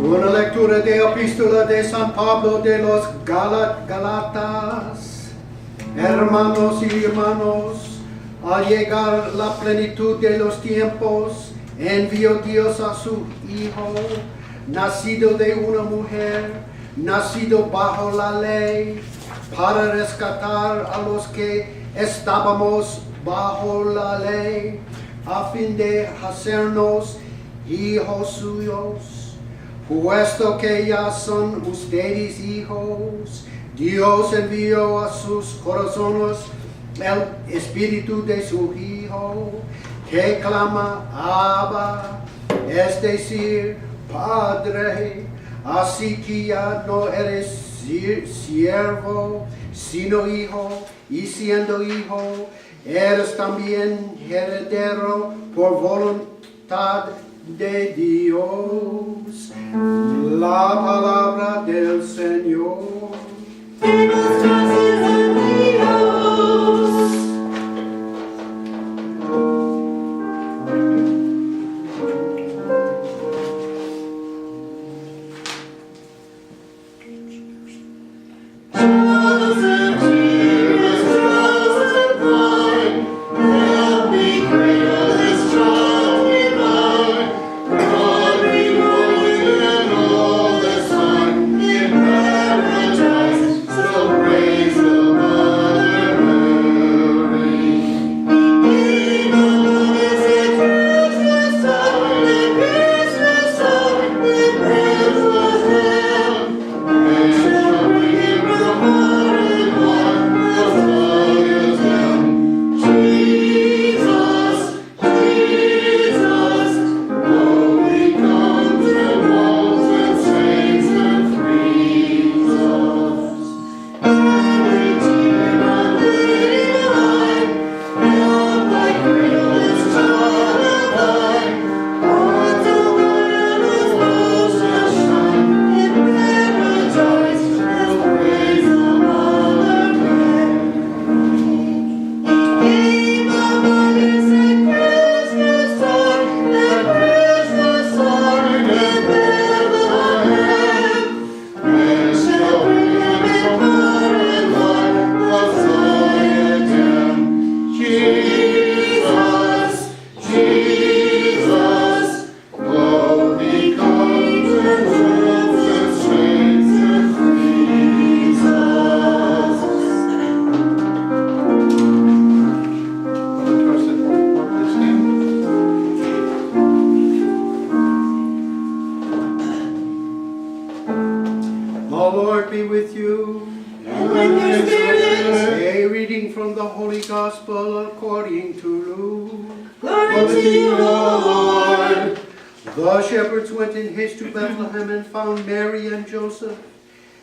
Una lectura de Epístola de San Pablo de los Galatas. Hermanos y hermanos, al llegar la plenitud de los tiempos, envió Dios a su Hijo, nacido de una mujer, nacido bajo la ley, para rescatar a los que estábamos bajo la ley, a fin de hacernos hijos suyos. Puesto que ya son ustedes hijos, Dios envió a sus corazones el espíritu de su Hijo, que clama Abba, es decir, Padre. Así que ya no eres siervo, sino hijo, y siendo hijo, eres también heredero por voluntad de Dios. La palabra del Señor.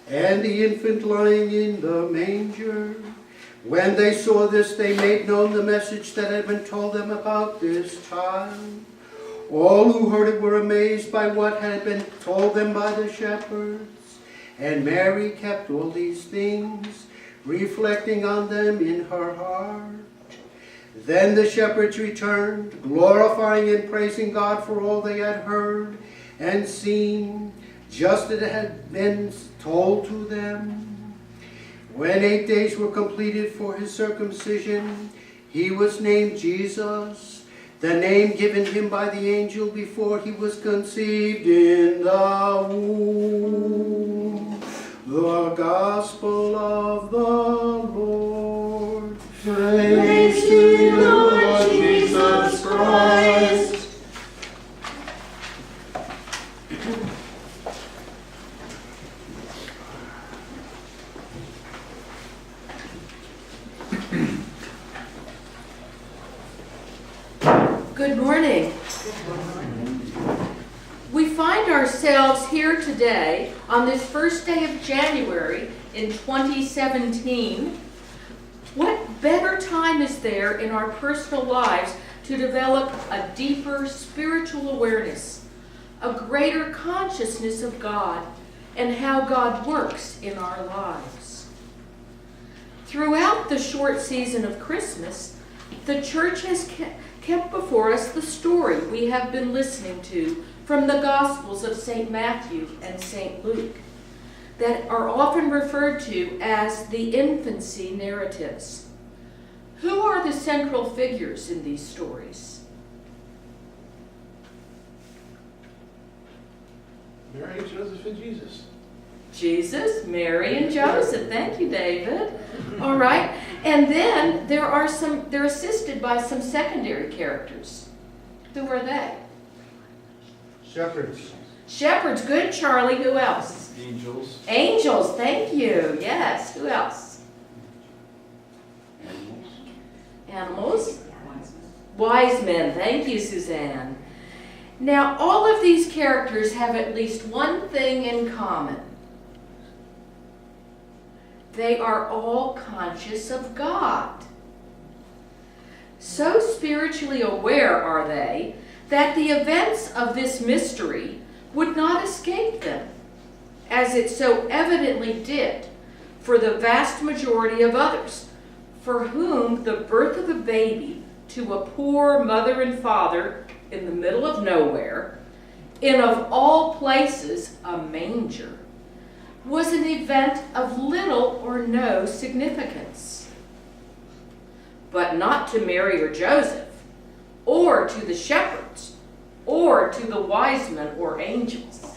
And the infant lying in the manger. When they saw this, they made known the message that had been told them about this child. All who heard it were amazed by what had been told them by the shepherds. And Mary kept all these things, reflecting on them in her heart. Then the shepherds returned, glorifying and praising God for all they had heard and seen, just as it had been told to them. When 8 days were completed for his circumcision, he was named Jesus, the name given him by the angel before he was conceived in the womb. The Gospel of the Lord. Praise to you, Lord Jesus Christ. Good morning. We find ourselves here today on this first day of January in 2017. What better time is there in our personal lives to develop a deeper spiritual awareness, a greater consciousness of God and how God works in our lives? Throughout the short season of Christmas, the church has kept before us the story we have been listening to from the Gospels of St. Matthew and St. Luke that are often referred to as the infancy narratives. Who are the central figures in these stories? Mary, Joseph, and Jesus. Jesus, Mary, and Joseph. Thank you, David. All right. And then they're assisted by some secondary characters. Who are they? Shepherds. Shepherds. Good, Charlie. Who else? Angels. Angels. Thank you. Yes. Who else? Animals. Animals. Wise men. Thank you, Suzanne. Now, all of these characters have at least one thing in common. They are all conscious of God. So spiritually aware are they that the events of this mystery would not escape them, as it so evidently did for the vast majority of others, for whom the birth of a baby to a poor mother and father in the middle of nowhere, in of all places a manger, was an event of little or no significance. But not to Mary or Joseph, or to the shepherds, or to the wise men or angels.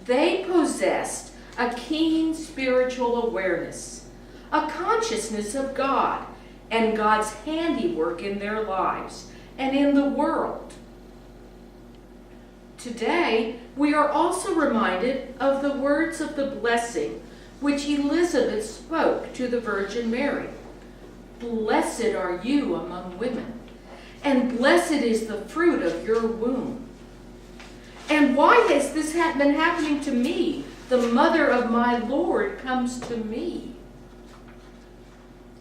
They possessed a keen spiritual awareness, a consciousness of God and God's handiwork in their lives and in the world. Today, we are also reminded of the words of the blessing which Elizabeth spoke to the Virgin Mary. Blessed are you among women, and blessed is the fruit of your womb. And why has this been happening to me? The mother of my Lord comes to me.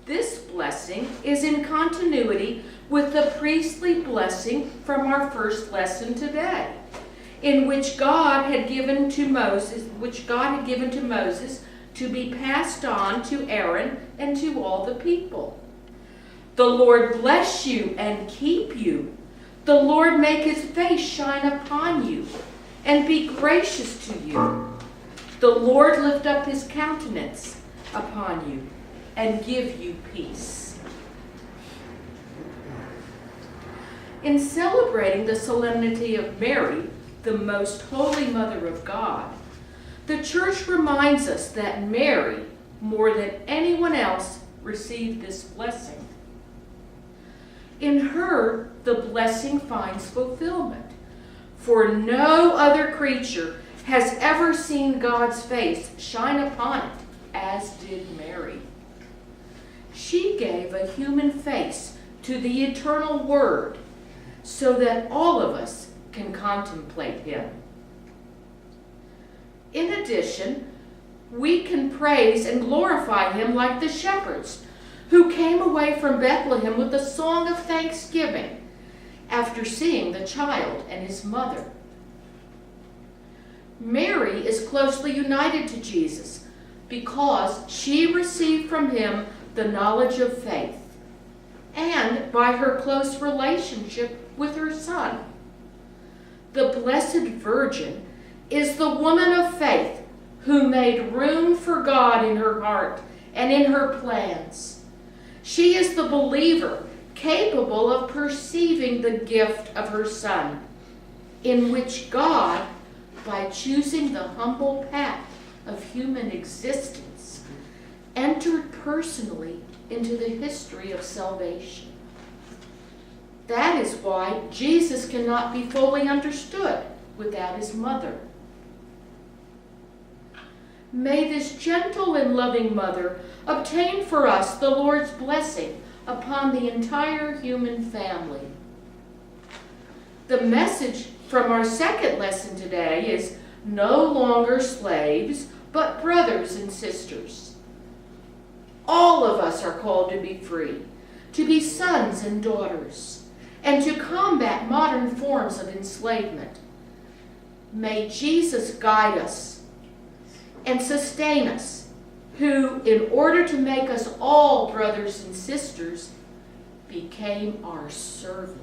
This blessing is in continuity with the priestly blessing from our first lesson today, in which God had given to Moses, to be passed on to Aaron and to all the people. The Lord bless you and keep you. The Lord make his face shine upon you and be gracious to you. The Lord lift up his countenance upon you and give you peace. In celebrating the solemnity of Mary, the most holy Mother of God, the Church reminds us that Mary, more than anyone else, received this blessing. In her, the blessing finds fulfillment, for no other creature has ever seen God's face shine upon it as did Mary. She gave a human face to the eternal Word so that all of us can contemplate him. In addition, we can praise and glorify him like the shepherds who came away from Bethlehem with a song of thanksgiving after seeing the child and his mother. Mary is closely united to Jesus because she received from him the knowledge of faith and by her close relationship with her son. The Blessed Virgin is the woman of faith who made room for God in her heart and in her plans. She is the believer capable of perceiving the gift of her Son, in which God, by choosing the humble path of human existence, entered personally into the history of salvation. That is why Jesus cannot be fully understood without his mother. May this gentle and loving mother obtain for us the Lord's blessing upon the entire human family. The message from our second lesson today is no longer slaves, but brothers and sisters. All of us are called to be free, to be sons and daughters, and to combat modern forms of enslavement. May Jesus guide us and sustain us, who, in order to make us all brothers and sisters, became our servant.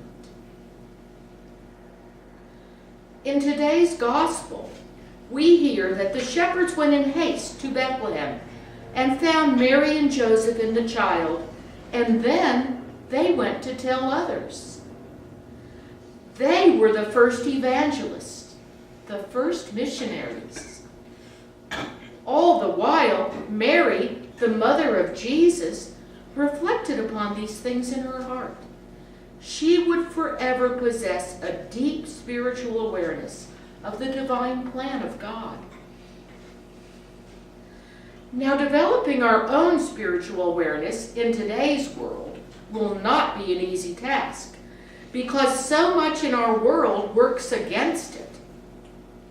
In today's gospel, we hear that the shepherds went in haste to Bethlehem and found Mary and Joseph and the child, and then they went to tell others. They were the first evangelists, the first missionaries. All the while, Mary, the mother of Jesus, reflected upon these things in her heart. She would forever possess a deep spiritual awareness of the divine plan of God. Now, developing our own spiritual awareness in today's world will not be an easy task, because so much in our world works against it.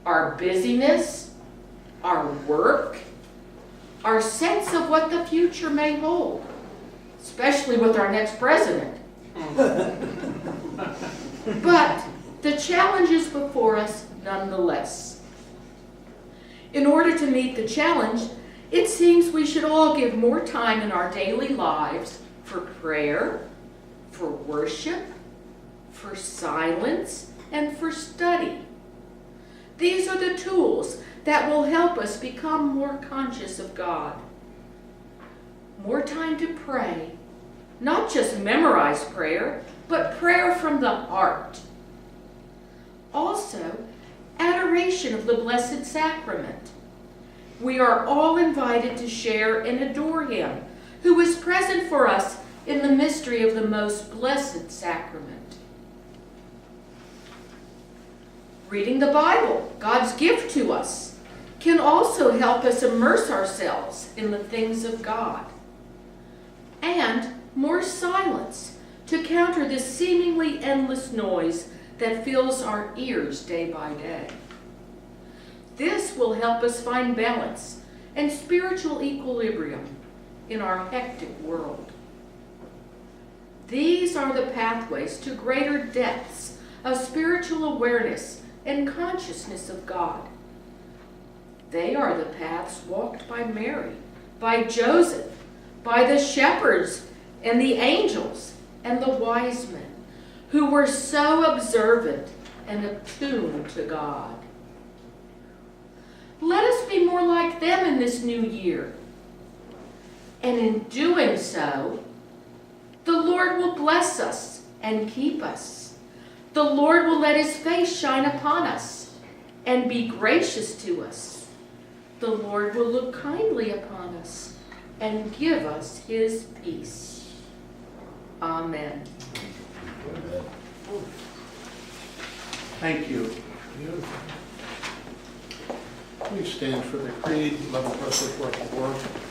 Our busyness, our work, our sense of what the future may hold, especially with our next president. But the challenge is before us nonetheless. In order to meet the challenge, it seems we should all give more time in our daily lives for prayer, for worship, for silence, and for study. These are the tools that will help us become more conscious of God. More time to pray, not just memorize prayer, but prayer from the heart. Also, adoration of the Blessed Sacrament. We are all invited to share and adore Him, who is present for us in the mystery of the most blessed sacrament. Reading the Bible, God's gift to us, can also help us immerse ourselves in the things of God. And more silence to counter this seemingly endless noise that fills our ears day by day. This will help us find balance and spiritual equilibrium in our hectic world. These are the pathways to greater depths of spiritual awareness and consciousness of God. They are the paths walked by Mary, by Joseph, by the shepherds and the angels and the wise men, who were so observant and attuned to God. Let us be more like them in this new year. And in doing so, the Lord will bless us and keep us. The Lord will let His face shine upon us and be gracious to us. The Lord will look kindly upon us and give us His peace. Amen. Thank you. Please stand for the creed. Love of us with work.